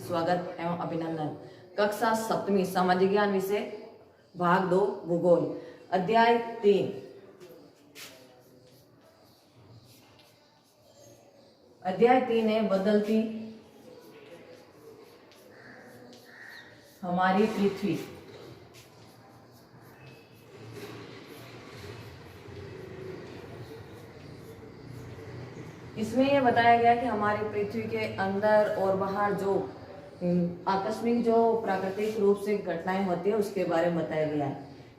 स्वागत एवं अभिनंदन। कक्षा सप्तमी सामाजिक ज्ञान विषय भाग 2 भूगोल अध्याय 3। अध्याय 3 है बदलती हमारी पृथ्वी। इसमें यह बताया गया कि हमारी पृथ्वी के अंदर और बाहर जो आकस्मिक जो प्राकृतिक रूप से घटनाएं होती है उसके बारे में बताया गया है।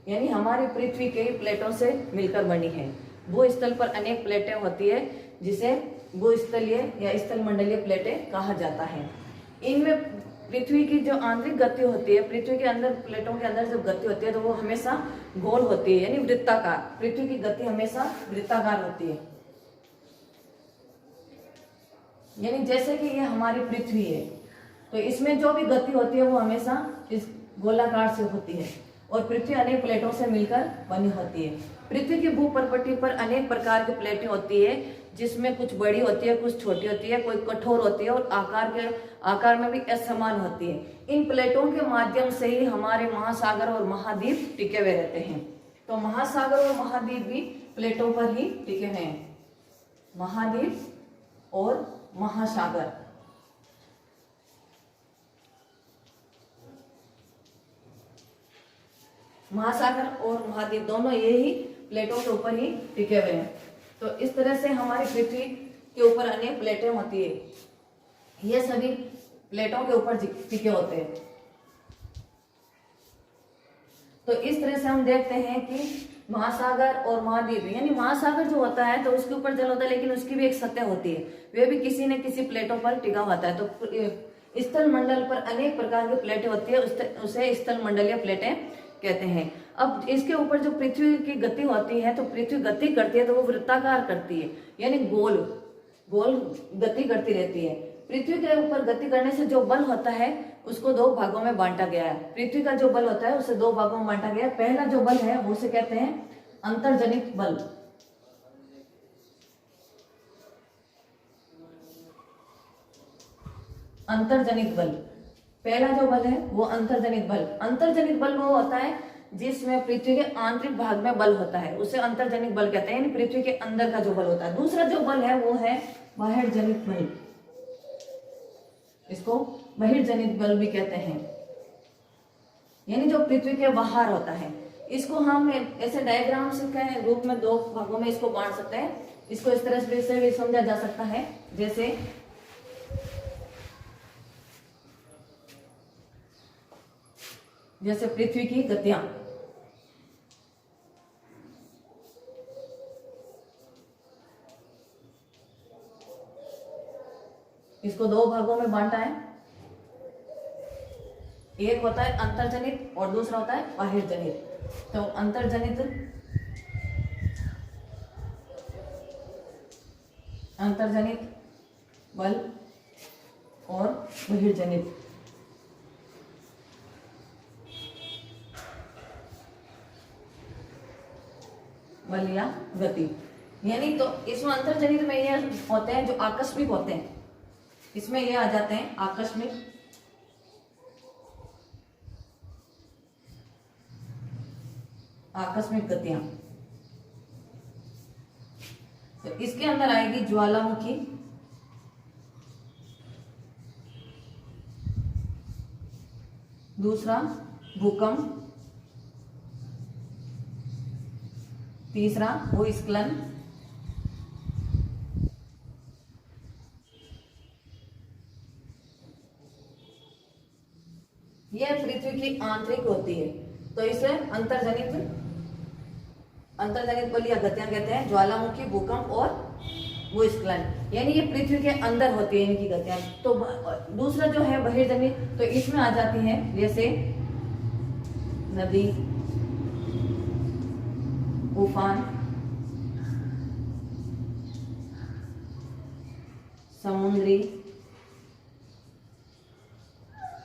यानी हमारी पृथ्वी कई प्लेटों से मिलकर बनी है। भूस्थल पर अनेक प्लेटें होती है जिसे भूस्थलीय या स्थल मंडलीय प्लेटें कहा जाता है। इनमें पृथ्वी की जो आंतरिक गति होती है, पृथ्वी के अंदर प्लेटों के अंदर जो गति होती है तो वो हमेशा गोल होती है, यानी वृत्ताकार। पृथ्वी की गति हमेशा वृत्ताकार होती है। यानी जैसे कि ये हमारी पृथ्वी है तो इसमें जो भी गति होती है वो हमेशा इस गोलाकार से होती है और पृथ्वी अनेक प्लेटों से मिलकर बनी होती है। पृथ्वी की भूपरपट्टी पर अनेक प्रकार की प्लेटें होती है जिसमें कुछ बड़ी होती है, कुछ छोटी होती है, कोई कठोर होती है और आकार में भी असमान होती है। इन प्लेटों के माध्यम से ही हमारे महासागर और महाद्वीप टिके हुए रहते हैं। तो महासागर और महाद्वीप भी प्लेटों पर ही टिके हुए हैं। महाद्वीप और महासागर। महासागर और महाद्वीप दोनों ये ही प्लेटों के ऊपर ही टिके हुए हैं। तो इस तरह से हमारी पृथ्वी के ऊपर अनेक प्लेटें होती है। ये सभी प्लेटों के ऊपर टिके होते हैं। तो इस तरह से हम देखते हैं कि महासागर और महाद्वीप, यानी महासागर जो होता है तो उसके ऊपर जल होता है लेकिन उसकी भी एक सतह होती है, वे भी किसी न किसी प्लेटों पर टिका होता है। तो स्थल मंडल पर अनेक प्रकार की प्लेटें होती है, उसे स्थल मंडलीय प्लेटें कहते हैं। अब इसके ऊपर जो पृथ्वी की गति होती है तो पृथ्वी गति करती है तो वो वृत्ताकार करती है, यानी गोल गोल गति करती रहती है। पृथ्वी के ऊपर गति करने से जो बल होता है उसको दो भागों में बांटा गया है। पृथ्वी का जो बल होता है उसे दो भागों में बांटा गया है। पहला जो बल है वो उसे कहते हैं अंतर्जनित बल। अंतर्जनित बल पहला जो बल है वो अंतर्जनित बल। अंतर्जनित बल वो होता है जिसमें पृथ्वी के आंतरिक भाग में बल होता है, उसे अंतर्जनित बल कहते हैं, यानी पृथ्वी के अंदर का जो बल होता है। दूसरा जो बल है वो है बाह्यजनित बल। इसको बहिर्जनित बल भी कहते हैं, यानी जो पृथ्वी के बाहर होता है। इसको हम ऐसे डायग्राम के रूप में दो भागों में इसको बांट सकते हैं। इसको इस तरह से भी समझा जा सकता है जैसे पृथ्वी की गतियां। इसको दो भागों में बांटा है, एक होता है अंतर्जनित और दूसरा होता है बाह्यजनित। तो अंतर्जनित बल और बहिर्जनित बल या गति। यानी तो इसमें अंतर्जनित में ये होते हैं जो आकस्मिक होते हैं, इसमें ये आ जाते हैं आकस्मिक गतियां। तो इसके अंदर आएगी ज्वालामुखी, दूसरा भूकंप, तीसरा भूस्खलन, यह पृथ्वी की आंतरिक होती है तो इसे अंतर्जनित बल या गतियां कहते हैं। ज्वालामुखी, भूकंप और भूस्खलन, यानी ये पृथ्वी के अंदर होती है इनकी गतियां। तो दूसरा जो है बहिर्जनित, तो इसमें आ जाती है जैसे नदी, तूफान, समुद्री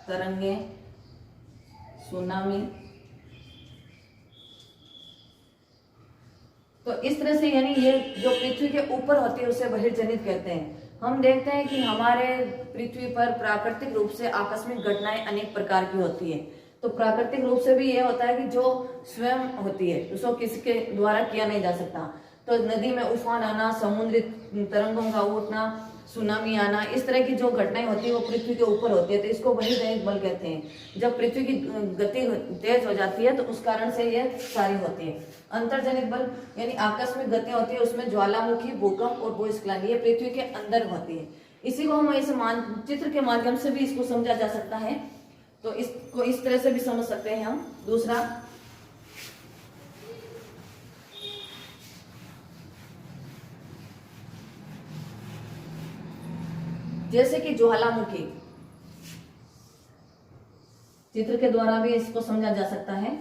तरंगे, सुनामी। तो इस तरह से यानी ये जो पृथ्वी के ऊपर होती है उसे बहिर्जनित कहते हैं। हम देखते हैं कि हमारे पृथ्वी पर प्राकृतिक रूप से आकस्मिक घटनाएं अनेक प्रकार की होती है। तो प्राकृतिक रूप से भी ये होता है कि जो स्वयं होती है उसको किसी के द्वारा किया नहीं जा सकता। तो नदी में उफान आना, समुद्री तरंगों का उठना, सुनामी आना, इस तरह की जो घटनाएं होती है वो पृथ्वी के ऊपर होती है। तो इसको वही दैनिक बल कहते हैं। जब पृथ्वी की गति तेज हो जाती है तो उस कारण से ये सारी होती है। अंतर्जनित बल यानी आकस्मिक गतियां होती है, उसमें ज्वालामुखी, भूकंप और भूस्खलन ये पृथ्वी के अंदर होती है। इसी को हम ऐसे मानचित्र के माध्यम से भी इसको समझा जा सकता है। तो इसको इस तरह से भी समझ सकते हैं हम। दूसरा, जैसे कि ज्वालामुखी, चित्र के द्वारा भी इसको समझा जा सकता है।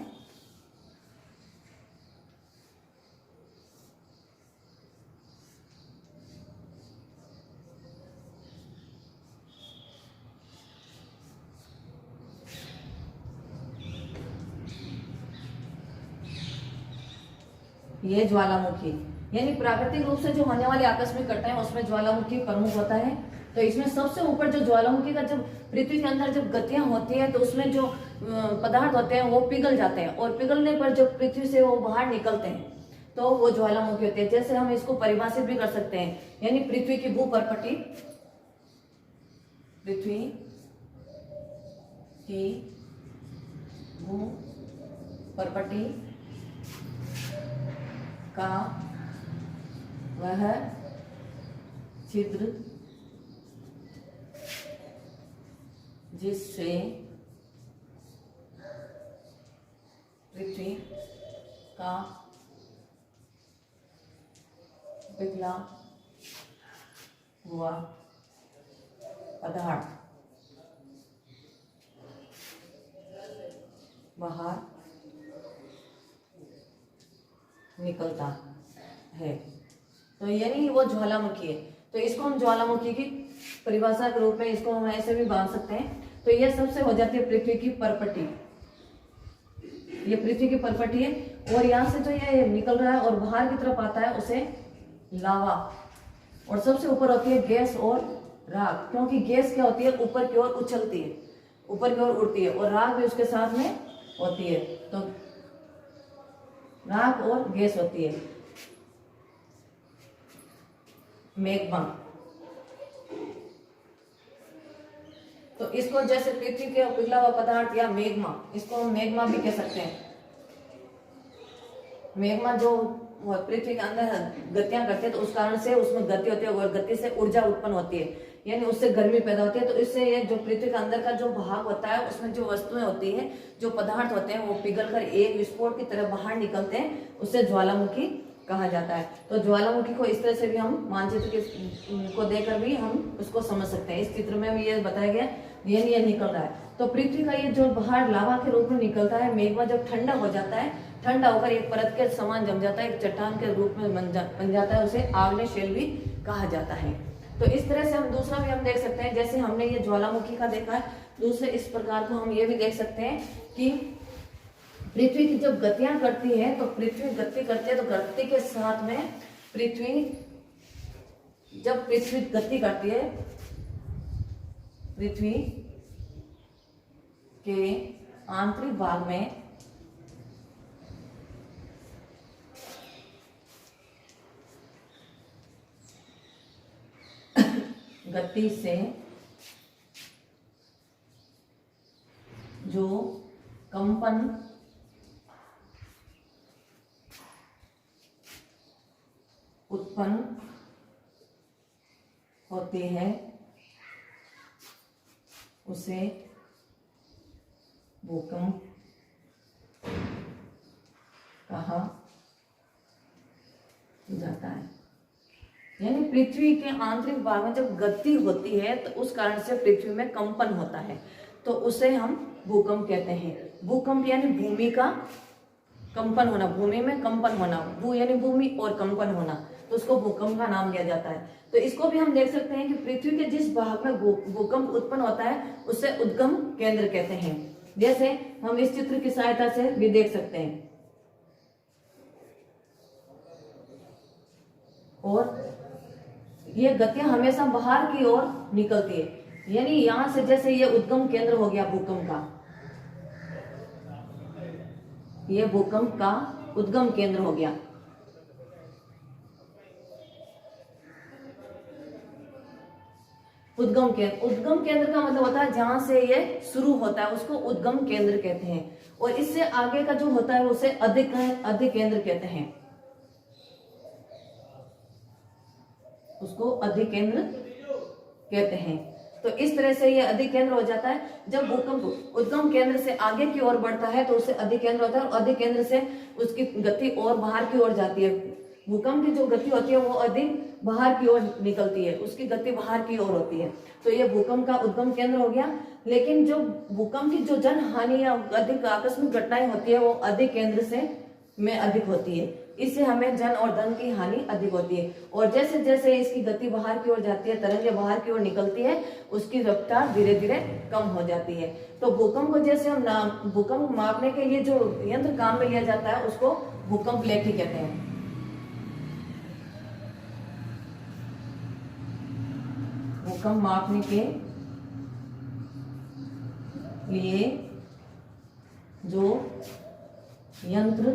ये ज्वालामुखी यानी प्राकृतिक रूप से जो होने वाली आकस्मिक घटनाएं उसमें ज्वालामुखी प्रमुख होता है। तो इसमें सबसे ऊपर जो ज्वालामुखी का जब पृथ्वी के अंदर जब गतियां होती है तो उसमें जो पदार्थ होते हैं वो पिघल जाते हैं, और पिघलने पर जब पृथ्वी से वो बाहर निकलते हैं तो वो ज्वालामुखी होती है। जैसे हम इसको परिभाषित भी कर सकते हैं, यानी पृथ्वी की भूपर्पटी, पृथ्वी की भूपर्पटी का वह छिद्र जिससे पृथ्वी का पिघला हुआ पदार्थ बाहर निकलता है, तो यानी वो ज्वालामुखी है। तो इसको हम ज्वालामुखी की परिभाषा के रूप में इसको हम ऐसे भी बांध सकते हैं। तो ये सबसे हो जाती है पृथ्वी की परपटी, ये पृथ्वी की परपटी है। और यहाँ से जो ये निकल रहा है और बाहर की तरफ आता है उसे लावा, और सबसे ऊपर होती है गैस और राख, क्योंकि गैस क्या होती है ऊपर की ओर उछलती है, ऊपर की ओर उड़ती है, और राख भी उसके साथ में होती है। तो राख और गैस होती है मैग्मा। तो इसको जैसे पृथ्वी के पिघला हुआ पदार्थ या मैग्मा, इसको हम मैग्मा भी कह सकते हैं। मैग्मा जो पृथ्वी के अंदर गतियां करते हैं तो उस कारण से उसमें गति होती है और गति से ऊर्जा उत्पन्न होती है, यानी उससे गर्मी पैदा होती है। तो इससे ये जो पृथ्वी के अंदर का जो भाग होता है उसमें जो वस्तुएं होती है, जो पदार्थ होते हैं वो पिघलकर एक विस्फोट की तरह बाहर निकलते हैं, उससे ज्वालामुखी कहा जाता है। तो ज्वालामुखी को इस तरह से भी हम मानचित्र को देकर भी हम उसको समझ सकते हैं। इस चित्र में भी ये बताया गया ये निकल रहा है। तो पृथ्वी का ये जो बाहर लावा के रूप में निकलता है मैग्मा, जब ठंडा हो जाता है, ठंडा होकर एक परत के समान जम जाता है, एक चट्टान के रूप में बन जाता है, उसे आग्नेय शेल भी कहा जाता है। तो इस तरह से हम दूसरा भी हम देख सकते हैं, जैसे हमने ये ज्वालामुखी का देखा है, दूसरे इस प्रकार को हम ये भी देख सकते हैं कि पृथ्वी की जब गतियां करती है तो पृथ्वी गति करती है, तो गति के साथ में जब पृथ्वी गति करती है, पृथ्वी के आंतरिक भाग में गति से जो कंपन उत्पन्न होती है उसे भूकंप कहा जाता है। यानी पृथ्वी के आंतरिक भाग में जब गति होती है तो उस कारण से पृथ्वी में कंपन होता है, तो उसे हम भूकंप कहते हैं। भूकंप यानी भूमि का कंपन होना, भूमि में कंपन होना, भू यानी भूमि और कंपन होना, तो उसको भूकंप का नाम दिया जाता है। तो इसको भी हम देख सकते हैं कि पृथ्वी के जिस भाग में भूकंप उत्पन्न होता है उसे उद्गम केंद्र कहते हैं। जैसे हम इस चित्र की सहायता से भी देख सकते हैं। और ये गतियां हमेशा बाहर की ओर निकलती है, यानी यहां से जैसे ये उद्गम केंद्र हो गया भूकंप का, ये भूकंप का उद्गम केंद्र हो गया। उद्गम केंद्र का मतलब होता है जहां से ये शुरू होता है, उसको उद्गम केंद्र कहते हैं। और इससे आगे का जो होता है उसे अधिक केंद्र कहते हैं, उसको अधिक केंद्र कहते हैं। तो इस तरह से ये अधिक केंद्र हो जाता है। जब भूकंप उद्गम केंद्र से आगे की ओर बढ़ता है तो उसे अधिक केंद्र होता है, और अधिक केंद्र से उसकी गति और बाहर की ओर जाती है। भूकंप की जो गति होती है वो अधिक बाहर की ओर निकलती है, उसकी गति बाहर की ओर होती है। तो ये भूकंप का उद्गम केंद्र हो गया। लेकिन जो भूकंप की जो जन हानि या अधिक आकस्मिक घटनाएं होती है वो अधिक केंद्र से में अधिक होती है, इससे हमें जन और धन की हानि अधिक होती है। और जैसे जैसे इसकी गति बाहर की ओर जाती है, तरंगें बाहर की ओर निकलती है, उसकी रफ्तार धीरे धीरे कम हो जाती है। तो भूकंप को जैसे हम भूकंप मापने के लिए जो यंत्र काम में लिया जाता है उसको भूकंप लेखी कहते हैं। भूकंप मापने के लिए जो यंत्र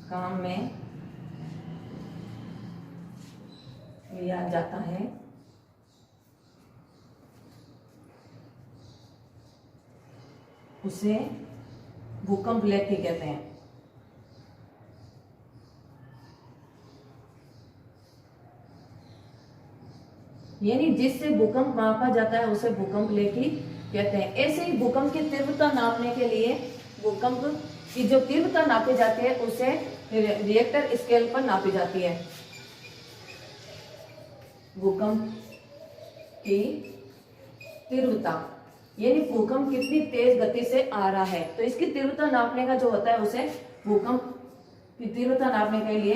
काम में लिया जाता है उसे भूकंप लेखी कहते हैं। यानी जिससे भूकंप मापा जाता है उसे भूकंप लेखी कहते हैं। ऐसे ही भूकंप की तीव्रता नापने के लिए भूकंप की जो तीव्रता नापी जाती है उसे रिएक्टर स्केल पर नापी जाती है। भूकंप की तीव्रता यानी भूकंप कितनी तेज गति से आ रहा है, तो इसकी तीव्रता नापने का जो होता है उसे भूकंप की तीव्रता नापने के लिए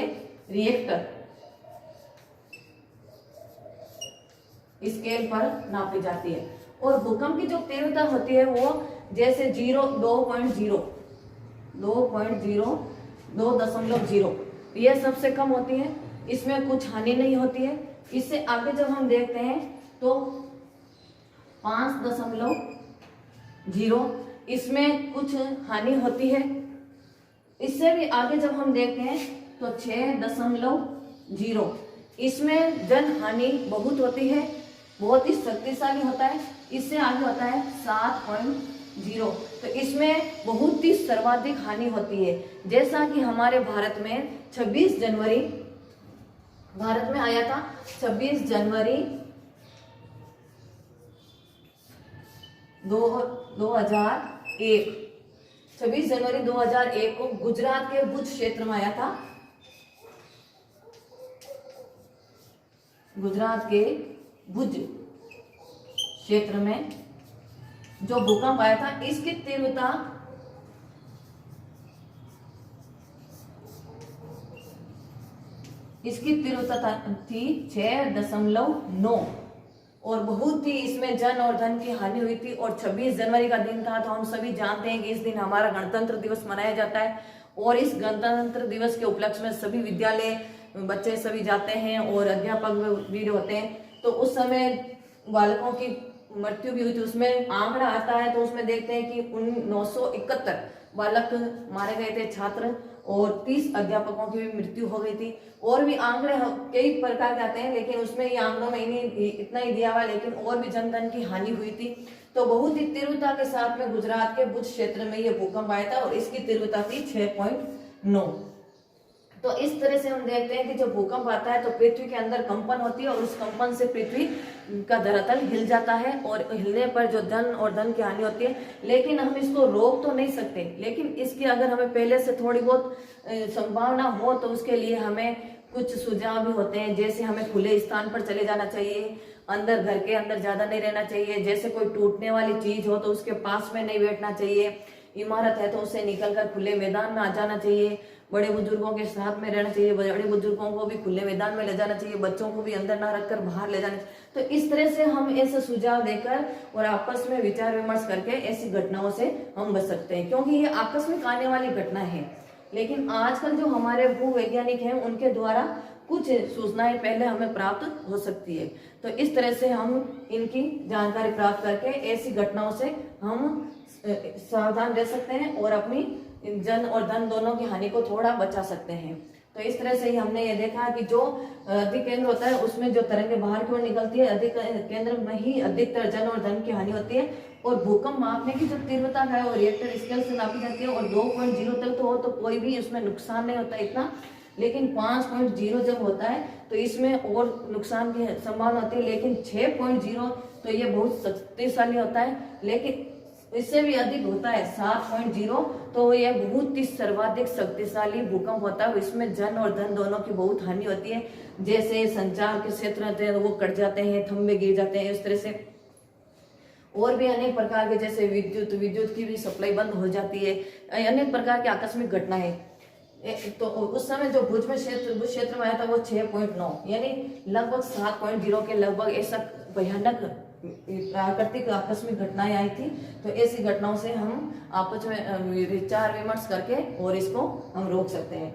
रिएक्टर स्केल पर नापी जाती है। और भूकंप की जो तीव्रता होती है वो जैसे 2.0 यह सबसे कम होती है, इसमें कुछ हानि नहीं होती है। इससे आगे जब हम देखते हैं तो 5.0 इसमें कुछ हानि होती है। इससे भी आगे जब हम देखते हैं तो 6.0 इसमें जन हानि बहुत होती है, बहुत ही शक्तिशाली होता है। इससे आगे होता है 7.0 तो इसमें बहुत ही सर्वाधिक हानि होती है। जैसा कि हमारे भारत में 26 जनवरी भारत में आया था, 26 जनवरी 2001 को गुजरात के भुज क्षेत्र में आया था। गुजरात के भुज क्षेत्र में जो भूकंप आया था इसकी तीव्रता थी 6.9 और बहुत ही इसमें जन और धन की हानि हुई थी। और 26 जनवरी का दिन था, तो हम सभी जानते हैं कि इस दिन हमारा गणतंत्र दिवस मनाया जाता है। और इस गणतंत्र दिवस के उपलक्ष्य में सभी विद्यालय बच्चे सभी जाते हैं और अध्यापक भी होते हैं। तो उस समय बालकों की मृत्यु भी हुई थी, उसमें आंकड़ा आता है तो उसमें देखते हैं कि 971 बालक मारे गए थे छात्र, और 30 अध्यापकों की भी मृत्यु हो गई थी। और भी आंकड़े कई प्रकार के आते हैं, लेकिन उसमें ये आंकड़ों में इतना ही दिया हुआ है, लेकिन और भी जन धन की हानि हुई थी। तो बहुत ही तीव्रता के साथ में गुजरात के भुज क्षेत्र में ये भूकंप आया था और इसकी तीव्रता थी 6.9। तो इस तरह से हम देखते हैं कि जब भूकंप आता है तो पृथ्वी के अंदर कंपन होती है और उस कंपन से पृथ्वी का धरातल हिल जाता है, और हिलने पर जो धन और धन की हानि होती है। लेकिन हम इसको रोक तो नहीं सकते, लेकिन इसकी अगर हमें पहले से थोड़ी बहुत संभावना हो तो उसके लिए हमें कुछ सुझाव भी होते हैं। जैसे हमें खुले स्थान पर चले जाना चाहिए, अंदर घर के अंदर ज्यादा नहीं रहना चाहिए। जैसे कोई टूटने वाली चीज हो तो उसके पास में नहीं बैठना चाहिए। इमारत है तो उसे निकलकर खुले मैदान में आ जाना चाहिए। बड़े बुजुर्गों के साथ में रहना चाहिए, बड़े बुजुर्गों को भी खुले मैदान में ले जाना चाहिए, बच्चों को भी अंदर ना रखकर बाहर ले जाना चाहिए। तो इस तरह से हम ऐसे सुझाव देकर और आपस में विचार विमर्श करके ऐसी घटनाओं से हम बच सकते हैं, क्योंकि ये आकस्मिक आने वाली घटना है। लेकिन आजकल जो हमारे भूवैज्ञानिक हैं उनके द्वारा कुछ सूचनाएं पहले हमें प्राप्त हो सकती है। तो इस तरह से हम इनकी जानकारी प्राप्त करके ऐसी घटनाओं से हम सावधान रह सकते हैं और अपनी जन और धन दोनों की हानि को थोड़ा बचा सकते हैं। तो इस तरह से ही हमने ये देखा कि जो अधिक केंद्र होता है उसमें जो तरंगें बाहर की ओर निकलती है, अधिक केंद्र में ही अधिकतर जन और धन की हानि होती है। और भूकंप मापने की जो तीव्रता है वो रिएक्टर स्केल से नापी जाती है, और 2.0 तक तो हो तो कोई भी उसमें नुकसान नहीं होता इतना, लेकिन 5.0 जब होता है तो इसमें और नुकसान की संभावना होती है। लेकिन 6.0 तो ये बहुत शक्तिशाली होता है, लेकिन इससे भी अधिक होता है 7.0 तो यह बहुत ही सर्वाधिक शक्तिशाली भूकंप होता है। इसमें जन और धन दोनों की बहुत हानि होती है, जैसे संचार के क्षेत्र होते हैं वो कट जाते हैं, खंभे गिर जाते हैं, इस तरह से और भी अनेक प्रकार के, जैसे विद्युत की भी सप्लाई बंद हो जाती है, अनेक प्रकार की आकस्मिक घटनाएं। तो उस समय जो भुज क्षेत्र में आया था वो 6.9 यानी लगभग 7.0 के लगभग ऐसा भयानक प्राकृतिक आकस्मिक घटनाएं आई थी। तो ऐसी घटनाओं से हम आपस में विचार विमर्श करके और इसको हम रोक सकते हैं।